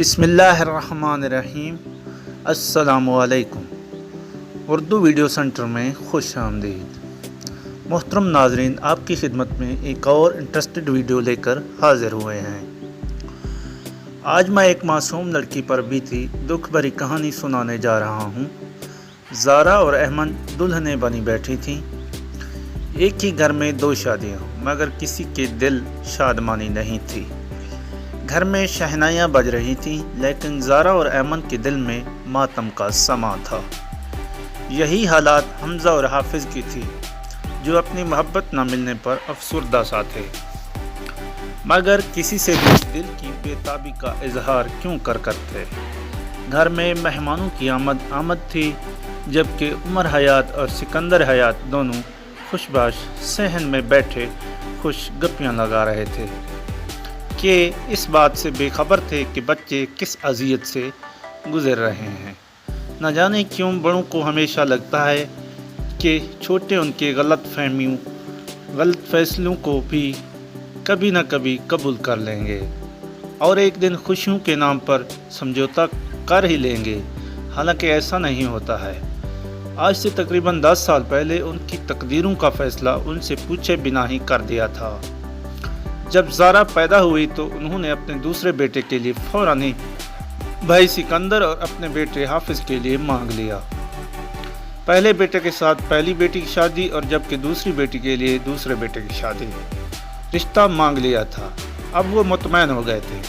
بسم اللہ الرحمن الرحیم۔ السلام علیکم۔ اردو ویڈیو سنٹر میں خوش آمدید۔ محترم ناظرین، آپ کی خدمت میں ایک اور انٹرسٹڈ ویڈیو لے کر حاضر ہوئے ہیں۔ آج میں ایک معصوم لڑکی پر بیتی دکھ بھری کہانی سنانے جا رہا ہوں۔ زارا اور احمد دلہنیں بنی بیٹھی تھیں۔ ایک ہی گھر میں دو شادیاں، مگر کسی کے دل شادمانی نہیں تھی۔ گھر میں شہنائیاں بج رہی تھیں، لیکن زارا اور ایمن کے دل میں ماتم کا سماں تھا۔ یہی حالات حمزہ اور حافظ کی تھی، جو اپنی محبت نہ ملنے پر افسردہ سا تھے، مگر کسی سے بھی دل کی بے تابی کا اظہار کیوں کرتے۔ گھر میں مہمانوں کی آمد تھی، جبکہ عمر حیات اور سکندر حیات دونوں خوش باش صحن میں بیٹھے خوش گپیاں لگا رہے تھے کہ اس بات سے بے خبر تھے کہ بچے کس اذیت سے گزر رہے ہیں۔ نہ جانے کیوں بڑوں کو ہمیشہ لگتا ہے کہ چھوٹے ان کے غلط فیصلوں کو بھی کبھی نہ کبھی قبول کر لیں گے اور ایک دن خوشیوں کے نام پر سمجھوتا کر ہی لیں گے، حالانکہ ایسا نہیں ہوتا ہے۔ آج سے تقریباً 10 سال پہلے ان کی تقدیروں کا فیصلہ ان سے پوچھے بنا ہی کر دیا تھا۔ جب زارا پیدا ہوئی تو انہوں نے اپنے دوسرے بیٹے کے لیے فوراً ہی بھائی سکندر اور اپنے بیٹے حافظ کے لیے مانگ لیا۔ پہلے بیٹے کے ساتھ پہلی بیٹی کی شادی اور جبکہ دوسری بیٹی کے لیے دوسرے بیٹے کی شادی رشتہ مانگ لیا تھا۔ اب وہ مطمئن ہو گئے تھے۔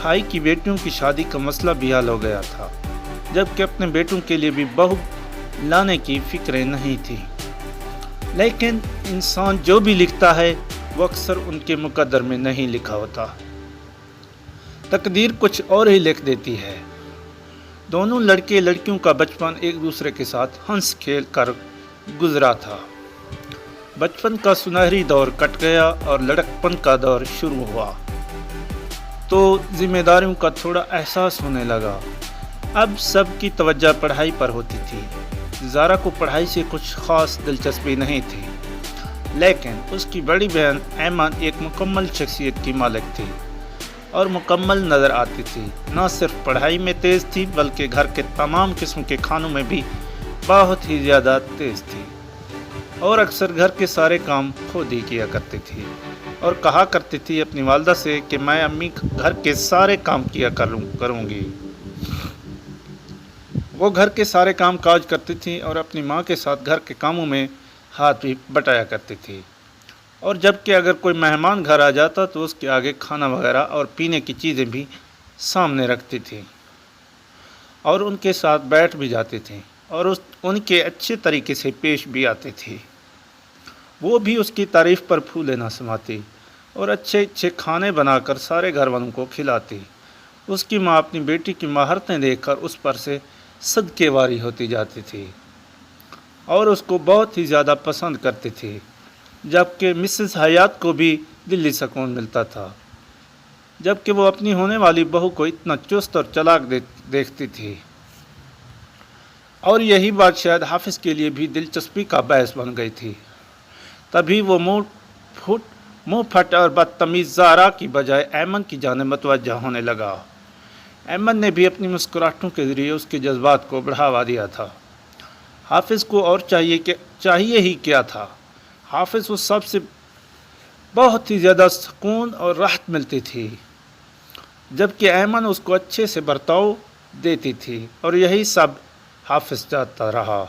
بھائی کی بیٹیوں کی شادی کا مسئلہ بھی حل ہو گیا تھا، جبکہ اپنے بیٹوں کے لیے بھی بہو لانے کی فکریں نہیں تھی۔ لیکن انسان جو بھی لکھتا ہے وہ اکثر ان کے مقدر میں نہیں لکھا ہوتا، تقدیر کچھ اور ہی لکھ دیتی ہے۔ دونوں لڑکے لڑکیوں کا بچپن ایک دوسرے کے ساتھ ہنس کھیل کر گزرا تھا۔ بچپن کا سنہری دور کٹ گیا اور لڑکپن کا دور شروع ہوا تو ذمہ داریوں کا تھوڑا احساس ہونے لگا۔ اب سب کی توجہ پڑھائی پر ہوتی تھی۔ زارا کو پڑھائی سے کچھ خاص دلچسپی نہیں تھی، لیکن اس کی بڑی بہن ایمن ایک مکمل شخصیت کی مالک تھی اور مکمل نظر آتی تھی۔ نہ صرف پڑھائی میں تیز تھی، بلکہ گھر کے تمام قسم کے کھانوں میں بھی بہت ہی زیادہ تیز تھی اور اکثر گھر کے سارے کام خود ہی کیا کرتی تھی اور کہا کرتی تھی اپنی والدہ سے کہ میں امی گھر کے سارے کام کیا کروں گی۔ وہ گھر کے سارے کام کاج کرتی تھی اور اپنی ماں کے ساتھ گھر کے کاموں میں ہاتھ بھی بٹایا کرتی تھی، اور جبکہ اگر کوئی مہمان گھر آ جاتا تو اس کے آگے کھانا وغیرہ اور پینے کی چیزیں بھی سامنے رکھتی تھی اور ان کے ساتھ بیٹھ بھی جاتی تھی اور ان کے اچھے طریقے سے پیش بھی آتی تھی۔ وہ بھی اس کی تعریف پر پھولے نہ سماتی اور اچھے اچھے کھانے بنا کر سارے گھر والوں کو کھلاتی۔ اس کی ماں اپنی بیٹی کی مہارتیں دیکھ کر اس پر سے صدقے واری ہوتی جاتی تھی اور اس کو بہت ہی زیادہ پسند کرتی تھی، جبکہ مسز حیات کو بھی دلی سکون ملتا تھا، جبکہ وہ اپنی ہونے والی بہو کو اتنا چست اور چالاک دیکھتی تھی۔ اور یہی بات شاید حافظ کے لیے بھی دلچسپی کا باعث بن گئی تھی۔ تبھی وہ منہ پھٹ اور بدتمیز زارا کی بجائے ایمن کی جانب متوجہ ہونے لگا۔ ایمن نے بھی اپنی مسکراہٹوں کے ذریعے اس کے جذبات کو بڑھاوا دیا تھا۔ حافظ کو اور چاہیے ہی کیا تھا۔ حافظ کو سب سے بہت ہی زیادہ سکون اور راحت ملتی تھی، جبکہ ایمن اس کو اچھے سے برتاؤ دیتی تھی، اور یہی سب حافظ چاہتا رہا۔